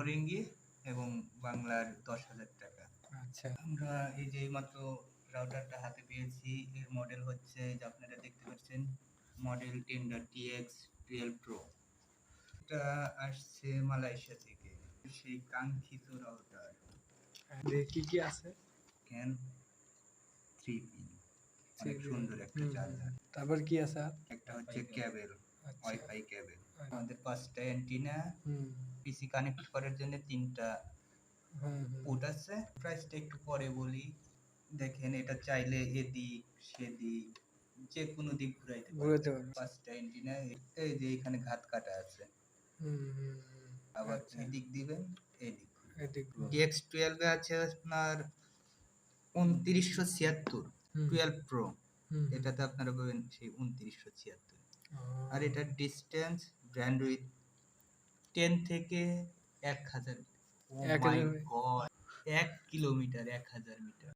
Ringgit এবং বাংলার 10,000 টাকা। আচ্ছা। আমরা এই যে মাত্র রাউটারটা হাতে পেয়েছি, এর মডেল হচ্ছে যে আপনারা দেখতে পাচ্ছেন মডেল টেন্ডার TX12 Pro। এটা আসছে মালয়েশিয়া থেকে, সেই কাঙ্ক্ষিত রাউটার। কি কি আছে? ক্যান 3 পিন, অনেক সুন্দর একটা চার্জার। তারপর কি আছে? একটা হচ্ছে কেবল, আচ্ছা। ওয়াইফাই কেবল। আমাদের 5টা অ্যান্টিনা, হুম পিসি কানেক্ট করার জন্য 3টা হুম পোর্ট আছে। প্রাইসটা একটু পরে বলি। দেখেন, এটা চাইলে এদিক সেদিক যে কোনো দিক ঘুরাইতে ঘুরাতে পারবেন। পারবেন। 5টা অ্যান্টিনা, এই যে এখানে ঘাত কাটা আছে, আবার আচ্ছা। এদিক দিবেন, এদিক। এদিক DX12 এ আছে আপনার 2976 12 Pro। এটাতে আপনারা পাবেন সেই 2976। আর এটার ডিসটেন্স ব্যান্ডউইথ 10 থেকে 1000। ও মাই গড, 1 কিলোমিটার 1000 মিটার।